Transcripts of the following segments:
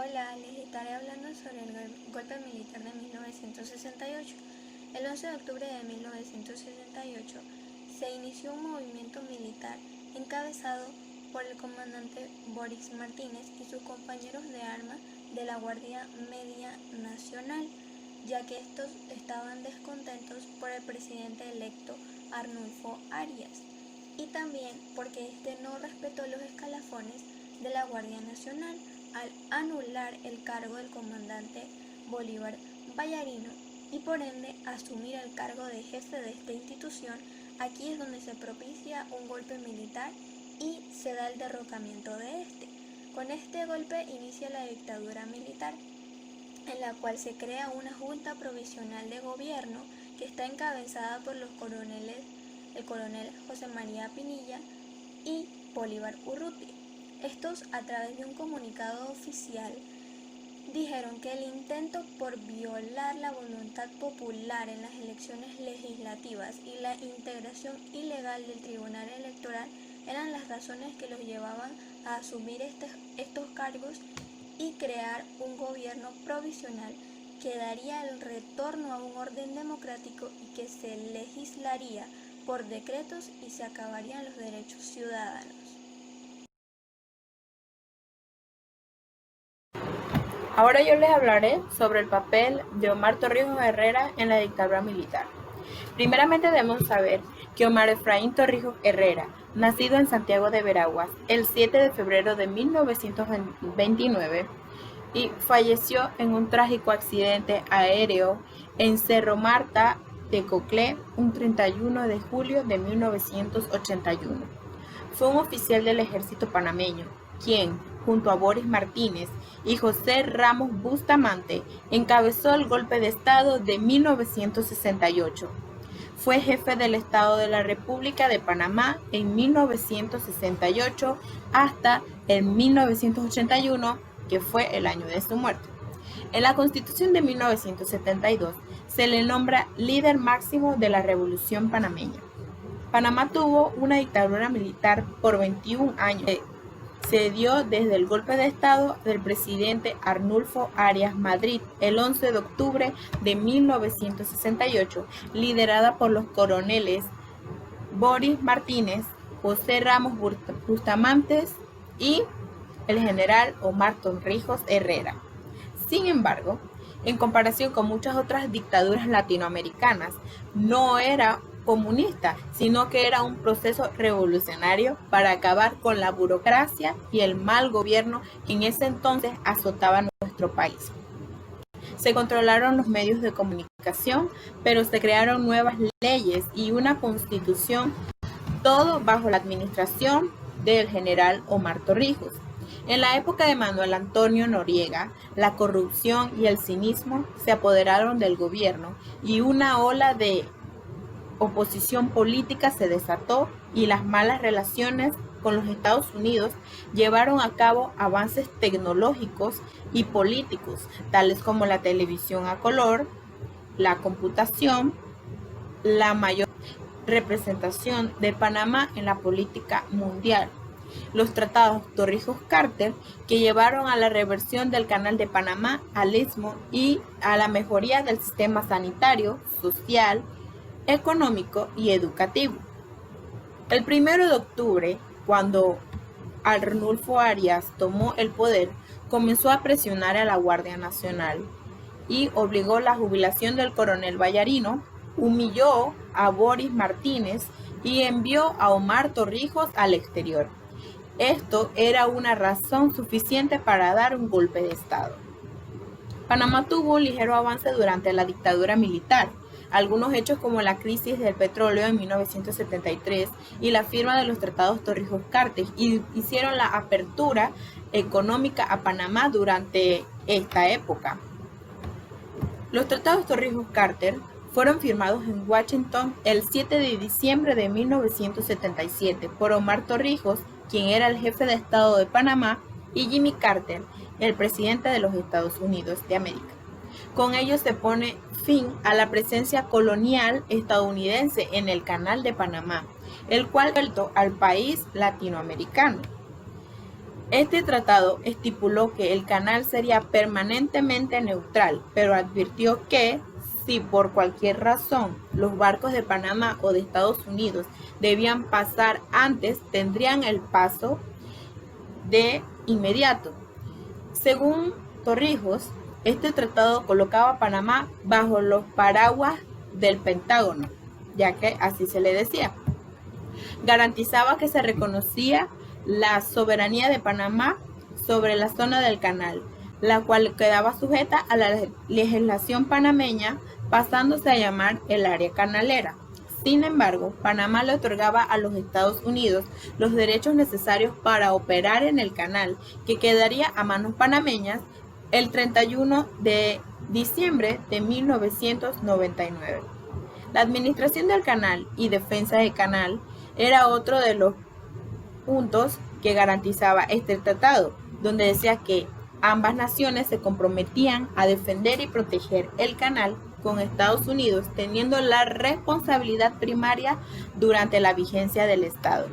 Hola, les estaré hablando sobre el golpe militar de 1968. El 11 de octubre de 1968 se inició un movimiento militar encabezado por el comandante Boris Martínez y sus compañeros de armas de la Guardia Media Nacional, ya que estos estaban descontentos por el presidente electo Arnulfo Arias y también porque este no respetó los escalafones de la Guardia Nacional al anular el cargo del comandante Bolívar Vallarino y por ende asumir el cargo de jefe de esta institución. Aquí es donde se propicia un golpe militar y se da el derrocamiento de este. Con este golpe inicia la dictadura militar, en la cual se crea una junta provisional de gobierno que está encabezada por los coroneles, el coronel José María Pinilla y Bolívar Urrutia. Estos, a través de un comunicado oficial, dijeron que el intento por violar la voluntad popular en las elecciones legislativas y la integración ilegal del Tribunal Electoral eran las razones que los llevaban a asumir estos cargos y crear un gobierno provisional que daría el retorno a un orden democrático y que se legislaría por decretos y se acabarían los derechos ciudadanos. Ahora yo les hablaré sobre el papel de Omar Torrijos Herrera en la dictadura militar. Primeramente debemos saber que Omar Efraín Torrijos Herrera, nacido en Santiago de Veraguas el 7 de febrero de 1929 y falleció en un trágico accidente aéreo en Cerro Marta de Coclé un 31 de julio de 1981. Fue un oficial del ejército panameño, quien, junto a Boris Martínez y José Ramos Bustamante, encabezó el golpe de Estado de 1968. Fue jefe del Estado de la República de Panamá en 1968 hasta el 1981, que fue el año de su muerte. En la Constitución de 1972 se le nombra líder máximo de la Revolución panameña. Panamá tuvo una dictadura militar por 21 años. Se dio desde el golpe de Estado del presidente Arnulfo Arias Madrid el 11 de octubre de 1968, liderada por los coroneles Boris Martínez, José Ramos Bustamante y el general Omar Torrijos Herrera. Sin embargo, en comparación con muchas otras dictaduras latinoamericanas, no era comunista, sino que era un proceso revolucionario para acabar con la burocracia y el mal gobierno que en ese entonces azotaba nuestro país. Se controlaron los medios de comunicación, pero se crearon nuevas leyes y una constitución, todo bajo la administración del general Omar Torrijos. En la época de Manuel Antonio Noriega, la corrupción y el cinismo se apoderaron del gobierno y una ola de oposición política se desató y las malas relaciones con los Estados Unidos llevaron a cabo avances tecnológicos y políticos, tales como la televisión a color, la computación, la mayor representación de Panamá en la política mundial, los tratados Torrijos-Carter, que llevaron a la reversión del Canal de Panamá al Istmo y a la mejoría del sistema sanitario, social, económico y educativo. El 1 de octubre, cuando Arnulfo Arias tomó el poder, comenzó a presionar a la Guardia Nacional y obligó la jubilación del coronel Vallarino, humilló a Boris Martínez y envió a Omar Torrijos al exterior. Esto era una razón suficiente para dar un golpe de Estado. Panamá tuvo un ligero avance durante la dictadura militar. Algunos hechos como la crisis del petróleo en 1973 y la firma de los tratados Torrijos-Carter hicieron la apertura económica a Panamá durante esta época. Los tratados Torrijos-Carter fueron firmados en Washington el 7 de diciembre de 1977 por Omar Torrijos, quien era el jefe de Estado de Panamá, y Jimmy Carter, el presidente de los Estados Unidos de América. Con ello se pone fin a la presencia colonial estadounidense en el Canal de Panamá, el cual ha vuelto al país latinoamericano. Este tratado estipuló que el canal sería permanentemente neutral, pero advirtió que, si por cualquier razón los barcos de Panamá o de Estados Unidos debían pasar antes, tendrían el paso de inmediato. Según Torrijos, este tratado colocaba a Panamá bajo los paraguas del Pentágono, ya que así se le decía. Garantizaba que se reconocía la soberanía de Panamá sobre la zona del canal, la cual quedaba sujeta a la legislación panameña, pasándose a llamar el área canalera. Sin embargo, Panamá le otorgaba a los Estados Unidos los derechos necesarios para operar en el canal, que quedaría a manos panameñas el 31 de diciembre de 1999. La administración del canal y defensa del canal era otro de los puntos que garantizaba este tratado, donde decía que ambas naciones se comprometían a defender y proteger el canal, con Estados Unidos teniendo la responsabilidad primaria durante la vigencia del Estado.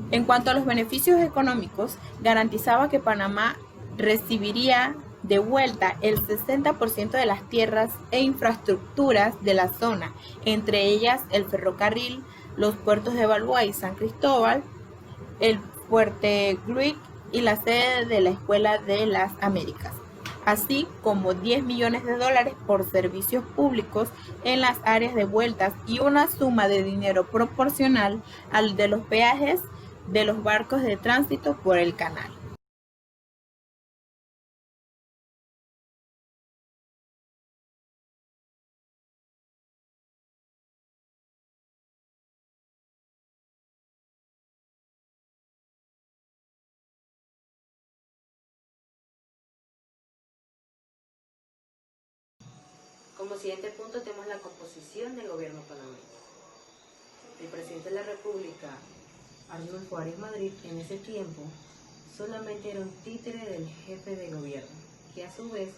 En cuanto a los beneficios económicos, garantizaba que Panamá recibiría de vuelta el 60% de las tierras e infraestructuras de la zona, entre ellas el ferrocarril, los puertos de Balboa y San Cristóbal, el Fuerte Gluic y la sede de la Escuela de las Américas, así como 10 millones de dólares por servicios públicos en las áreas de vueltas y una suma de dinero proporcional al de los peajes de los barcos de tránsito por el canal. Como siguiente punto tenemos la composición del gobierno panameño. El presidente de la República, Arnulfo Arias Madrid, en ese tiempo solamente era un títere del jefe de gobierno, que a su vez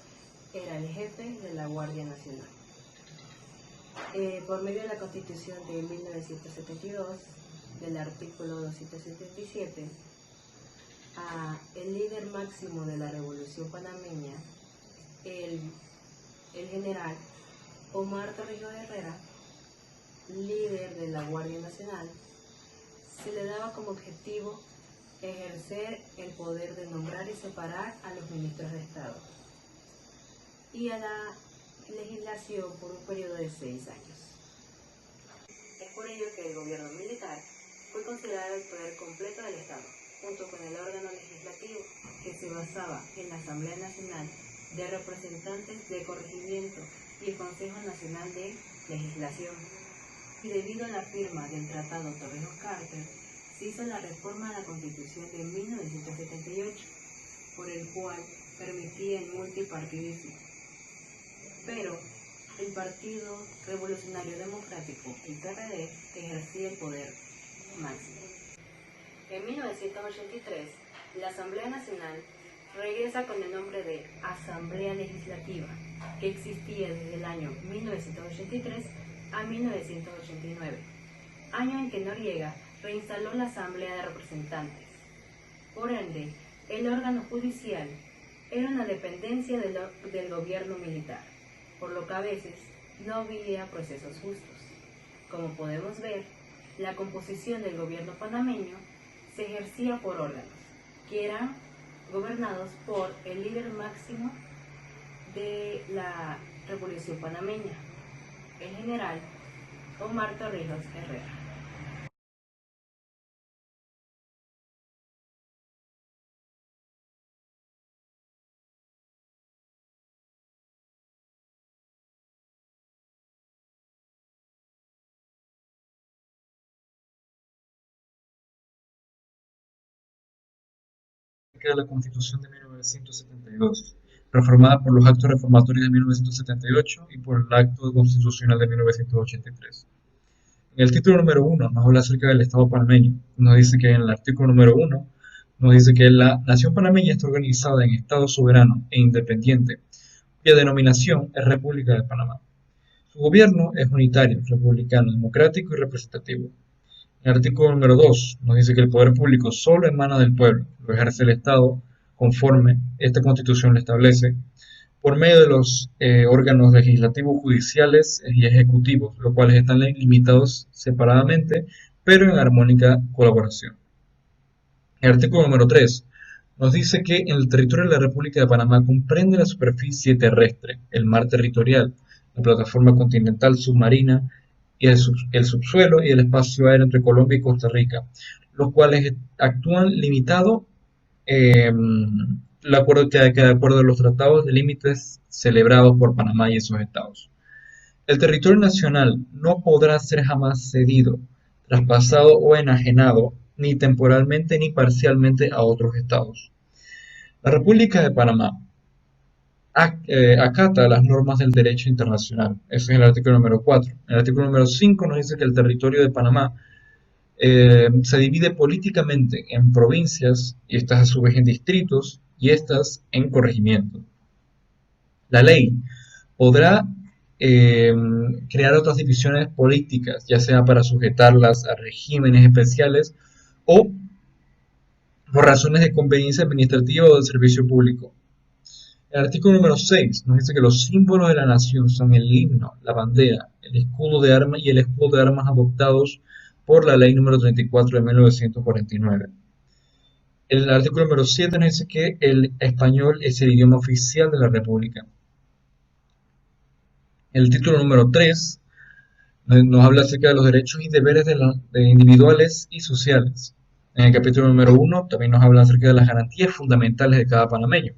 era el jefe de la Guardia Nacional. Por medio de la Constitución de 1972, del artículo 277, el líder máximo de la Revolución Panameña, el general Omar Torrijos Herrera, líder de la Guardia Nacional, se le daba como objetivo ejercer el poder de nombrar y separar a los ministros de Estado y a la legislación por un periodo de 6 años. Es por ello que el gobierno militar fue considerado el poder completo del Estado, junto con el órgano legislativo que se basaba en la Asamblea Nacional de Representantes de Corregimiento y el Consejo Nacional de Legislación. Y debido a la firma del Tratado Torrijos-Carter, se hizo la reforma a la Constitución de 1978, por el cual permitía el multipartidismo. Pero el Partido Revolucionario Democrático, el PRD, ejercía el poder máximo. En 1983, la Asamblea Nacional regresa con el nombre de Asamblea Legislativa, que existía desde el año 1983 a 1989, año en que Noriega reinstaló la Asamblea de Representantes. Por ende, el órgano judicial era una dependencia del gobierno militar, por lo que a veces no había procesos justos. Como podemos ver, la composición del gobierno panameño se ejercía por órganos, que eran gobernados por el líder máximo de la Revolución Panameña, el general Omar Torrijos Herrera. De la Constitución de 1972, reformada por los actos reformatorios de 1978 y por el acto constitucional de 1983. En el título número 1 nos habla acerca del Estado panameño. Nos dice que en el artículo número 1 nos dice que la nación panameña está organizada en Estado soberano e independiente, cuya denominación es República de Panamá. Su gobierno es unitario, republicano, democrático y representativo. El artículo número 2 nos dice que el poder público solo emana del pueblo, lo ejerce el Estado conforme esta Constitución lo establece, por medio de los órganos legislativos, judiciales y ejecutivos, los cuales están limitados separadamente, pero en armónica colaboración. El artículo número 3 nos dice que en el territorio de la República de Panamá comprende la superficie terrestre, el mar territorial, la plataforma continental submarina y el subsuelo y el espacio aéreo entre Colombia y Costa Rica, los cuales actúan limitado el acuerdo que de acuerdo a los tratados de límites celebrados por Panamá y esos estados. El territorio nacional no podrá ser jamás cedido, traspasado o enajenado, ni temporalmente ni parcialmente a otros estados. La República de Panamá acata las normas del derecho internacional. Ese es el artículo número 4. El artículo número 5 nos dice que el territorio de Panamá se divide políticamente en provincias, y estas a su vez en distritos, y estas en corregimientos. La ley podrá eh, crear otras divisiones políticas, ya sea para sujetarlas a regímenes especiales o por razones de conveniencia administrativa o de servicio público. El artículo número 6 nos dice que los símbolos de la nación son el himno, la bandera, el escudo de armas y el escudo de armas adoptados por la ley número 34 de 1949. El artículo número 7 nos dice que el español es el idioma oficial de la República. El título número 3 nos habla acerca de los derechos y deberes de individuales y sociales. En el capítulo número 1 también nos habla acerca de las garantías fundamentales de cada panameño.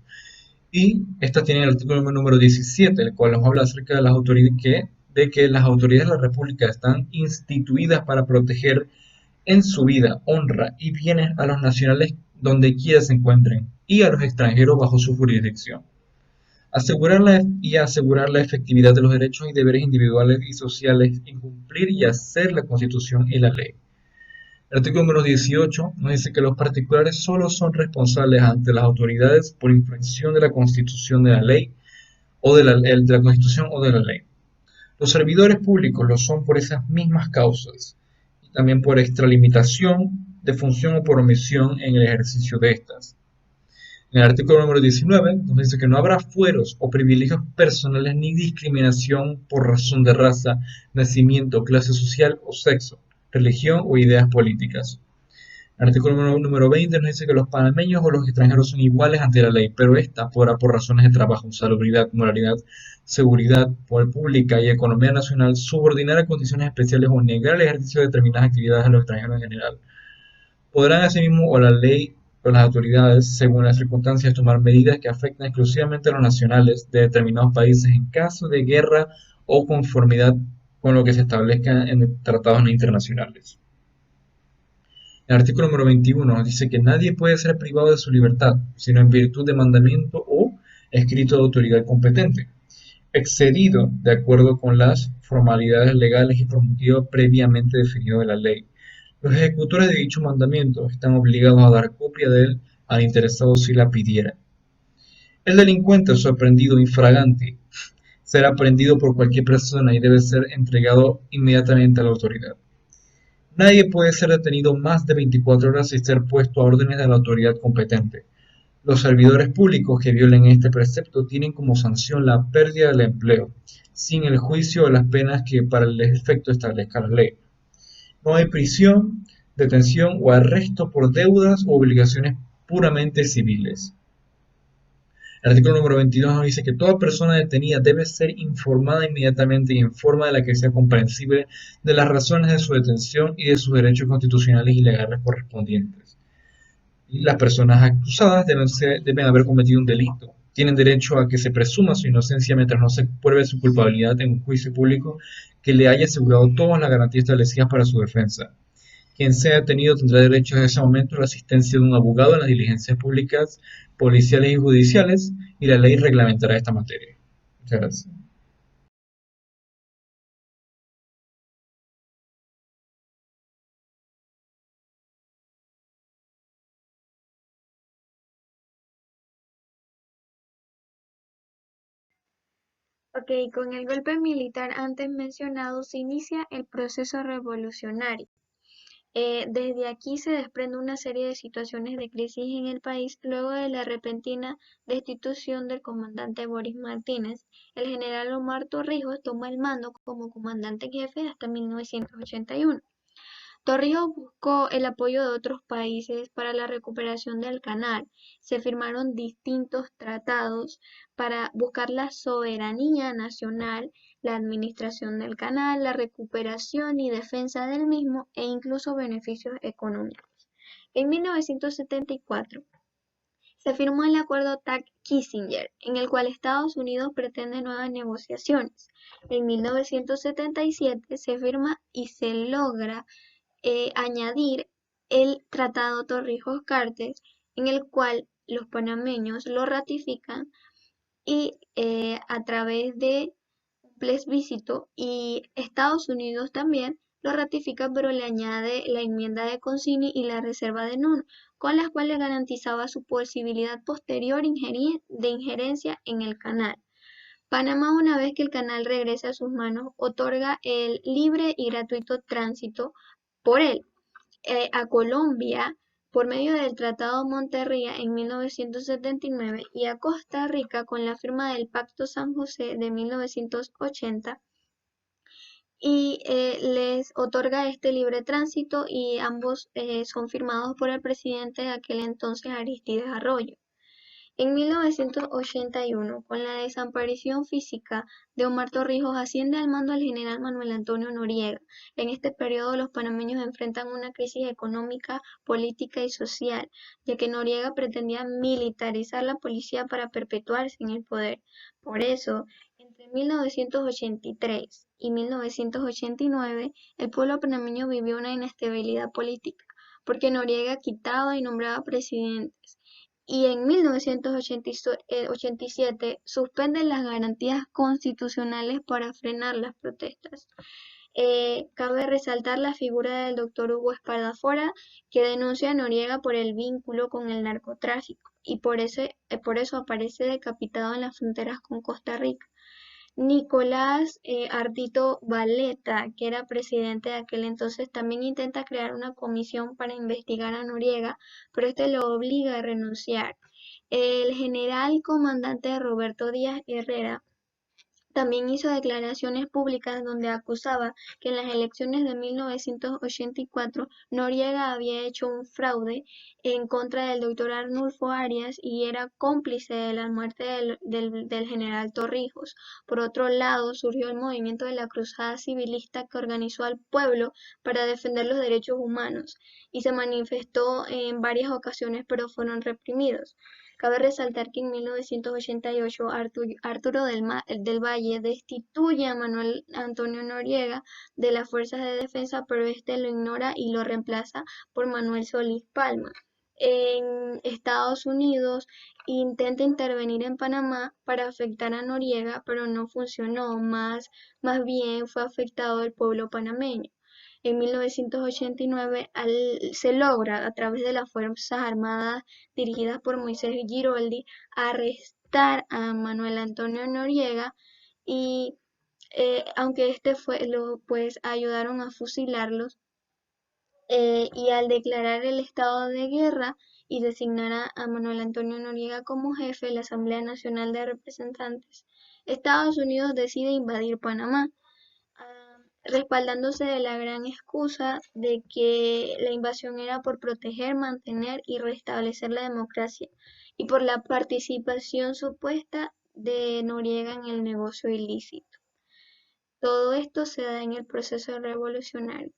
Y esta tiene el artículo número 17, el cual nos habla acerca de las autoridades de que las autoridades de la República están instituidas para proteger en su vida, honra y bienes a los nacionales donde quiera se encuentren y a los extranjeros bajo su jurisdicción. Asegurar la efectividad de los derechos y deberes individuales y sociales y cumplir y hacer la Constitución y la ley. El artículo número 18 nos dice que los particulares solo son responsables ante las autoridades por infracción de la Constitución, de la ley o de la Constitución o de la ley. Los servidores públicos lo son por esas mismas causas y también por extralimitación de función o por omisión en el ejercicio de estas. En el artículo número 19 nos dice que no habrá fueros o privilegios personales ni discriminación por razón de raza, nacimiento, clase social o sexo, religión o ideas políticas. El artículo número 20 nos dice que los panameños o los extranjeros son iguales ante la ley, pero esta podrá por razones de trabajo, salubridad, moralidad, seguridad pública y economía nacional subordinar a condiciones especiales o negar el ejercicio de determinadas actividades a los extranjeros en general. Podrán asimismo o la ley o las autoridades, según las circunstancias, tomar medidas que afecten exclusivamente a los nacionales de determinados países en caso de guerra o conformidad con lo que se establezca en tratados internacionales. El artículo número 21 dice que nadie puede ser privado de su libertad, sino en virtud de mandamiento o escrito de autoridad competente, excedido de acuerdo con las formalidades legales y por motivo previamente definido de la ley. Los ejecutores de dicho mandamiento están obligados a dar copia de él al interesado si la pidiera. El delincuente sorprendido infragante será prendido por cualquier persona y debe ser entregado inmediatamente a la autoridad. Nadie puede ser detenido más de 24 horas sin ser puesto a órdenes de la autoridad competente. Los servidores públicos que violen este precepto tienen como sanción la pérdida del empleo, sin el juicio o las penas que para el efecto establezca la ley. No hay prisión, detención o arresto por deudas o obligaciones puramente civiles. El artículo número 22 nos dice que toda persona detenida debe ser informada inmediatamente y en forma de la que sea comprensible de las razones de su detención y de sus derechos constitucionales y legales correspondientes. Y las personas acusadas deben haber cometido un delito. Tienen derecho a que se presuma su inocencia mientras no se pruebe su culpabilidad en un juicio público que le haya asegurado todas las garantías establecidas para su defensa. Quien sea detenido tendrá derecho en ese momento a la asistencia de un abogado en las diligencias públicas, policiales y judiciales, y la ley reglamentará esta materia. Muchas gracias. Ok, con el golpe militar antes mencionado se inicia el proceso revolucionario. Desde aquí se desprende una serie de situaciones de crisis en el país luego de la repentina destitución del comandante Boris Martínez. El general Omar Torrijos toma el mando como comandante en jefe hasta 1981. Torrijos buscó el apoyo de otros países para la recuperación del canal. Se firmaron distintos tratados para buscar la soberanía nacional, la administración del canal, la recuperación y defensa del mismo e incluso beneficios económicos. En 1974 se firmó el acuerdo TAC-Kissinger, en el cual Estados Unidos pretende nuevas negociaciones. En 1977 se firma y se logra añadir el Tratado Torrijos-Cartes, en el cual los panameños lo ratifican y a través de un plebiscito, y Estados Unidos también lo ratifica, pero le añade la enmienda de Concini y la reserva de Nuno, con las cuales garantizaba su posibilidad posterior de injerencia en el canal. Panamá, una vez que el canal regrese a sus manos, otorga el libre y gratuito tránsito por él a Colombia por medio del Tratado Monterría en 1979 y a Costa Rica con la firma del Pacto San José de 1980 y les otorga este libre tránsito, y ambos son firmados por el presidente de aquel entonces, Aristides Arroyo. En 1981, con la desaparición física de Omar Torrijos, asciende al mando el general Manuel Antonio Noriega. En este periodo los panameños enfrentan una crisis económica, política y social, ya que Noriega pretendía militarizar la policía para perpetuarse en el poder. Por eso, entre 1983 y 1989, el pueblo panameño vivió una inestabilidad política, porque Noriega quitaba y nombraba presidentes, y en 1987 suspende las garantías constitucionales para frenar las protestas. Cabe resaltar la figura del doctor Hugo Espaldafora, que denuncia a Noriega por el vínculo con el narcotráfico, y por eso aparece decapitado en las fronteras con Costa Rica. Nicolás Ardito Valeta, que era presidente de aquel entonces, también intenta crear una comisión para investigar a Noriega, pero este lo obliga a renunciar. El general comandante Roberto Díaz Herrera también hizo declaraciones públicas donde acusaba que en las elecciones de 1984 Noriega había hecho un fraude en contra del doctor Arnulfo Arias y era cómplice de la muerte del general Torrijos. Por otro lado, surgió el movimiento de la Cruzada Civilista, que organizó al pueblo para defender los derechos humanos y se manifestó en varias ocasiones, pero fueron reprimidos. Cabe resaltar que en 1988 Arturo del Valle destituye a Manuel Antonio Noriega de las Fuerzas de Defensa, pero este lo ignora y lo reemplaza por Manuel Solís Palma. En Estados Unidos intenta intervenir en Panamá para afectar a Noriega, pero no funcionó, más bien fue afectado el pueblo panameño. En 1989 se logra, a través de las Fuerzas Armadas dirigidas por Moisés Giroldi, arrestar a Manuel Antonio Noriega, y aunque pues ayudaron a fusilarlos, y al declarar el estado de guerra y designar a Manuel Antonio Noriega como jefe de la Asamblea Nacional de Representantes, Estados Unidos decide invadir Panamá, respaldándose de la gran excusa de que la invasión era por proteger, mantener y restablecer la democracia, y por la participación supuesta de Noriega en el negocio ilícito. Todo esto se da en el proceso revolucionario.